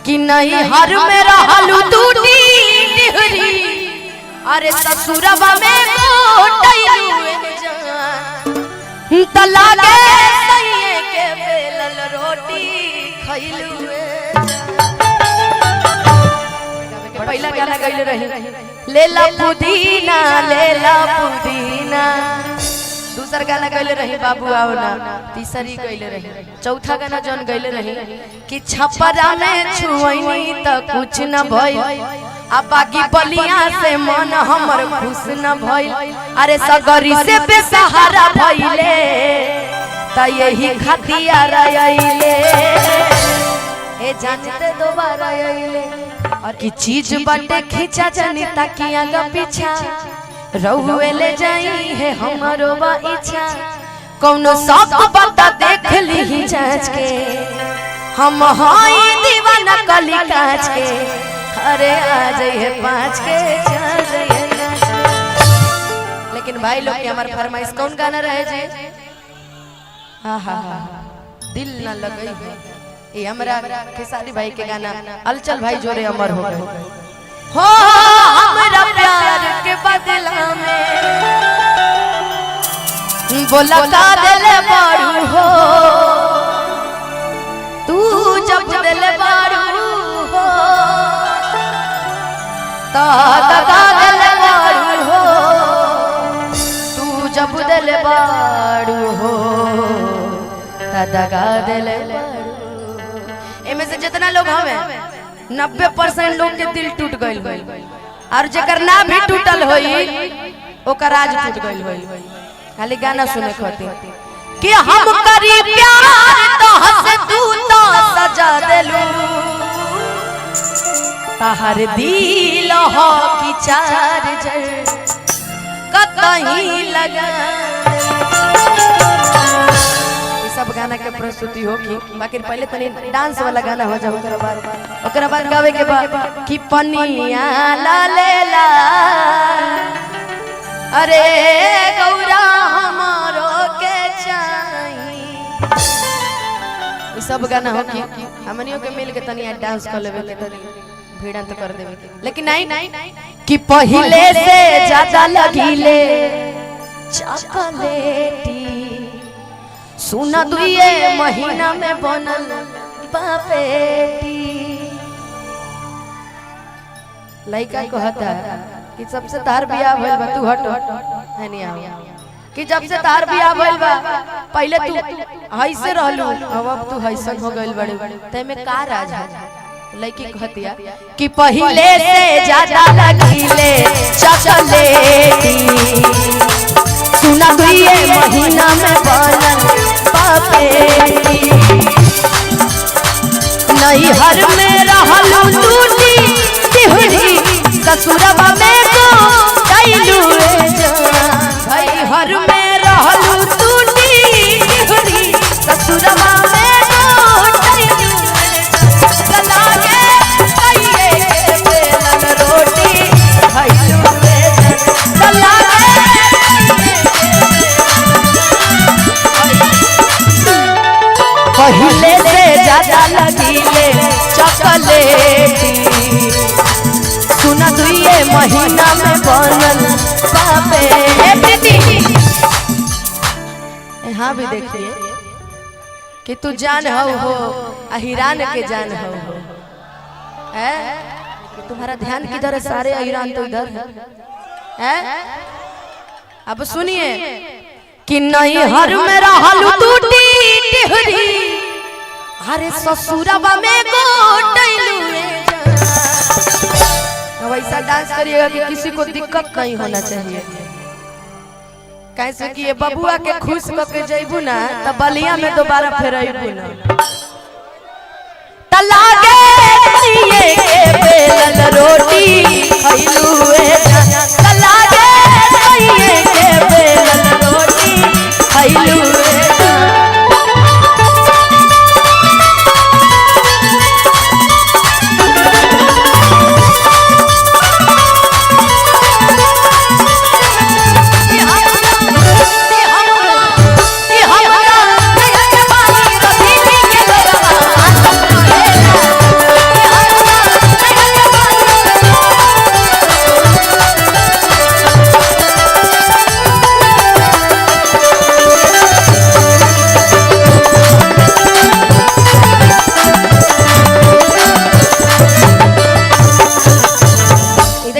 कि नहीं हर में रहलू टूटी डिहरी अरे ससुरबा में गोटैलू जान त लागे सैये के बेलल रोटी खइलू पहला गाना गइले रही लेला पुदीना दूसरा गाना गइले रही बाबू आओ ना तीसरी गइले रही चौथा गाना जौन गइले रही कि छपरा में छुईनी त कुछ न भइल आ बाकी बलिया से मन हमर खुश न भइल अरे सगरी से बेसहारा भइले त यही खतिया रइले ए जानते दोबारा आइले और की चीज बटे खींचा जानी ताकि आगा पीछा रहुए ले जाई है हमारो बा इच्छा कौनो सब बता देख ली जांच के हम हाई दीवाना कली कांच के अरे आ जाइए 5 के चल जाइए लेकिन भाई लोग के हमार फरमाइश कौन गाना रहे जे हां हां दिल ना लगई है ये हमरा खेसारी भाई के गाना अलचल भाई जोरे अमर हो गए हो हमरा प्यार के बदला में बोला का दिले बारू हो तू जब दिले बारू हो ता दगा दिले बारू हो तू जब दिले बारू हो ता दगा दिले में से जितना लोग हमें 90% लोग के दिल टूट गइल और जेकर ना भी टूटल होई ओकर आज टूट गइल होई खाली गाना सुने खातिर कि हम करी प्यार तो हंस तू तो सजा देलू तहर दिल हो कि चार्जर कतहीं लगा सब गाना के प्रस्तुति होगी बाकी पहले तनी डांस वाला गाना हो जाओ ओकरा बाद गावे के बाद कि पनिया ला लेला अरे गौरा हमारो के चाहिए सब गाना होगी हमनियों के मिल के तनी डांस कर लेवे के तनी भिड़ंत कर देवे लेकिन नहीं कि पहले से ज्यादा लगीले चॉकलेटी सुना दुए महीना में बनल बापेटी लइका कहता कि सबसे तार बियाह भइल बा तू हट है नहीं आओ कि जब से तार बियाह भइल बा पहले तू हइसे रहलू अब तू हइसन हो गइल बड़े ते में का राज है लइकी कहतिया कि पहले से ज्यादा लगीले चॉकलेटी सुना दुए महीना में बनल बापेटी नहीं हर में रहलू टूटी डिहरी ससुरबा में गोटैलू भाई हर में रहलू टूटी डिहरी ससुरबा में गोटैलू लागे सैये के बेलन रोटी खइलू लागे पहले से ज्यादा लगीले चॉकलेटी सुना दुए महीना में बनल बापेटी हाँ भी देखिए कि तू जान हो अहिरान के जान हो तुम्हारा ध्यान किधर है सारे अहिरान तो इधर है अब सुनिए कि नहीं हर में रहलू टूटी डिहरी अरे ससुरबा में गोटैलू वैसा डांस करिएगा कि किसी को दिक्कत नहीं होना चाहिए कैसे कि ये बबुआ के खुश करके जइबू ना त बलिया में दोबारा फिर अइबू ना त लागे सैये के बेलन रोटी खइलू त लागे सैये के बेलन रोटी खइलू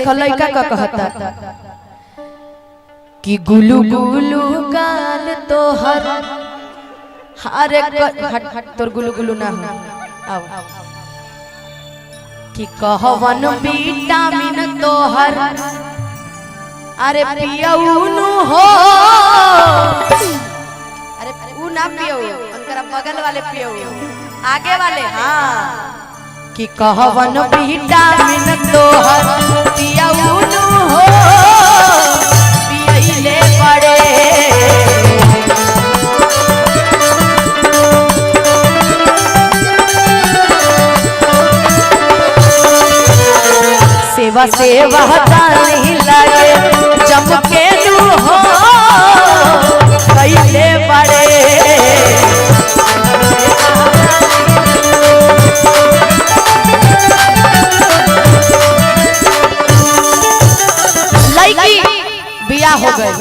देखो लड़का का कहता कि गुलू गुलू गाल तोहर अरे हट हट तोर गुलू गुलू ना हो आओ कि कहवन विटामिन तोहर अरे पियउनु हो अरे ऊ ना पियो उनकर बगल वाले पियो आगे वाले हाँ कि कहवन विटामिन तोहर पियउनु हो पियले पड़े सेवा सेवा नहीं लागे चमके लू हो कैले बड़े लड़की बिया हो गई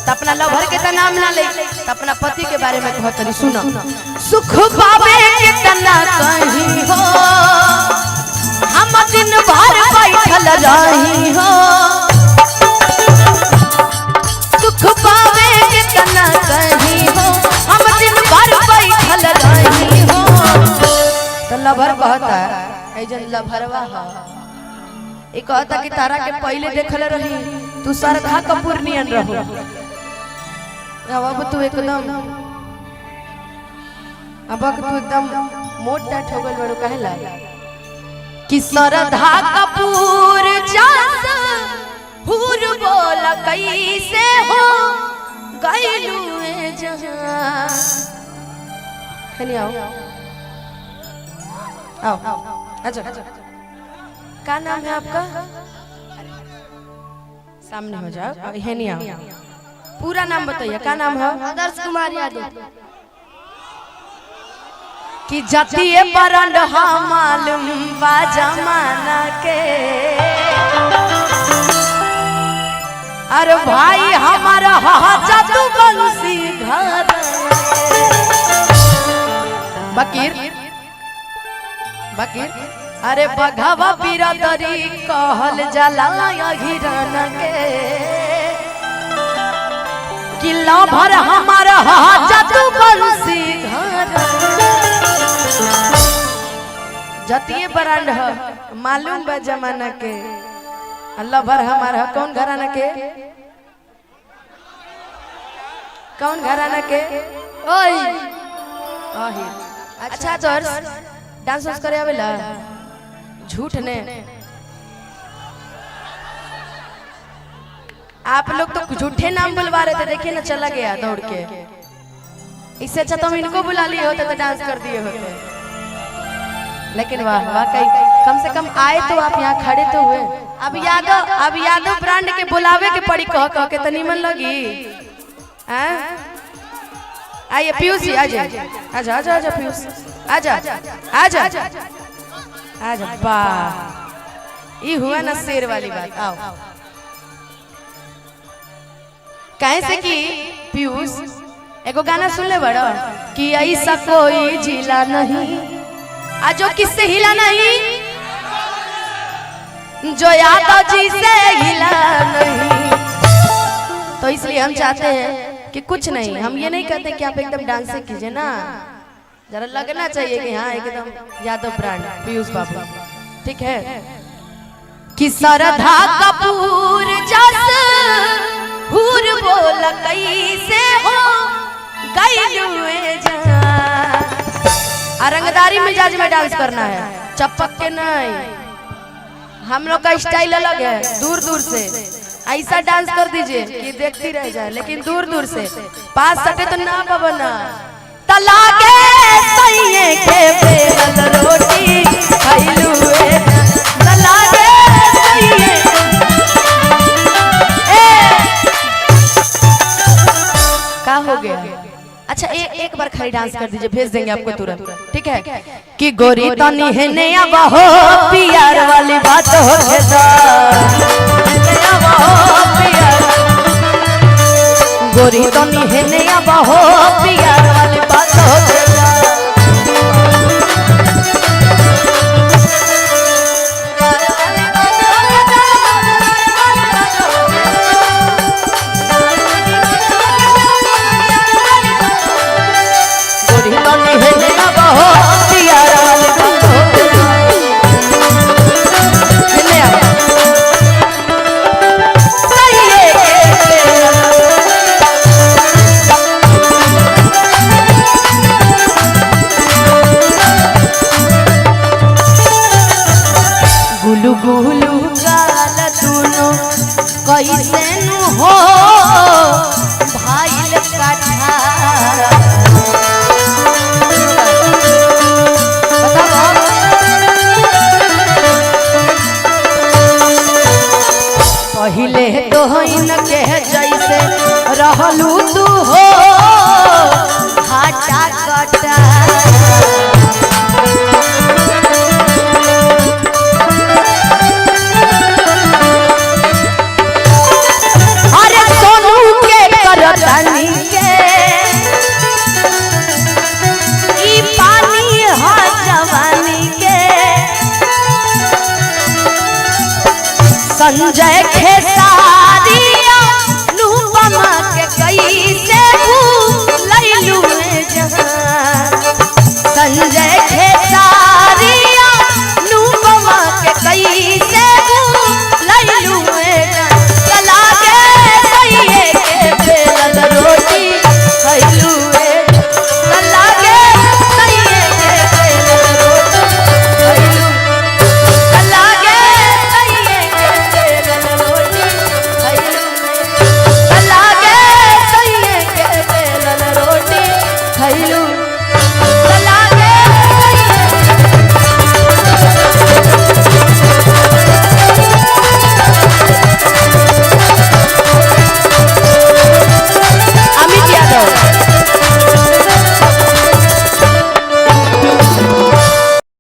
तो अपना लवर के नाम ना ले तो अपना पति के बारे में कहतरी सुनो सुख पावे कितना कहीं हो हम दिन भर बैठल रही हो सुख पावे कितना कहीं हो हम दिन भर बैठल रही हो तो लभर कहता है जन लभरवा हो ये कहता कि तारा के पहले देखल रही तू सरधा कपूर नियन रहो अब तू एकदम अब तू एकदम मोट टाट हो गल बड़ो कहे ला कि सरधा कपूर जास हुर बोल कैसे हो गइलू जहां खनी आओ आओ अच्छा क्या नाम है आपका सामने हो जाओ है नहीं आओ पूरा नाम बताइए क्या नाम है आदर्श कुमार यादव कि जतिए बरंड मालूम बा जमाना के अरे भाई हमारा जादू बंसी घर बकीर बकीर अरे बघवा बिरादरी कहल जाला हिरन के किला भर हमारा जादू बंसी घर जतिए ब्रांड है मालूम बा जमाना के अल्लाह भर हमारा कौन घराना के कौन घराना के ओए आही अच्छा तो डांस वांस करे आवेला झूठ ने आप लोग तो झूठे नाम बुलवा रहे थे देखिए ना चला गया दौड़ के इससे अच्छा तो हम इनको बुला लिए होते तो डांस कर दिए होते लेकिन वाह वाकई कम से कम आए तो आप यहाँ खड़े तो हुए अब यादव ब्रांड के बुलावे के पड़ी कह कह के तो नीमन लगी आइए पीयूष जी आजा आजा आजा आजा पीयूष आजा आजा आजा वाह ये हुआ ना शेर वाली बात आओ कहे से कि पीयूष एगो गाना सुन ले बड़ा कि ऐसा कोई जिला नहीं जो किससे हिला नहीं जो यादव जी से हिला नहीं तो इसलिए हम चाहते हैं कि कुछ नहीं हम ये नहीं कहते कि आप एकदम डांस कीजिए ना जरा लगना चाहिए कि हाँ एकदम यादव ब्रांड पीयूष बाबू ठीक है कि सरधा कपूर जस हुर बोल कैसे हो गइलुए जा रंगदारी मिजाज में डांस करना है चपक के नहीं हम लोग का स्टाइल अलग है दूर दूर से ऐसा डांस कर दीजिए कि देखती रह जाए लेकिन दूर दूर से पास सटे तो ना बबना तलाके सैये के बेलन रोटी खइलुए तलाके सैये का हो गया अच्छा एक बार खाली डांस कर दीजिए भेज देंगे आपको तुरंत ठीक है कि गोरी तनी है नया बहो प्यार वाली बात हो गोरी तनी है नया बहो प्यार वाली बात हो गुलू गाल दुनो कैसे नु हो भाईल काठा पहले तो इनके जैसे रहलू तू हो घाटा कटा अरे सोनू के करतनी के ई पानी हा जवानी के संजय खेसा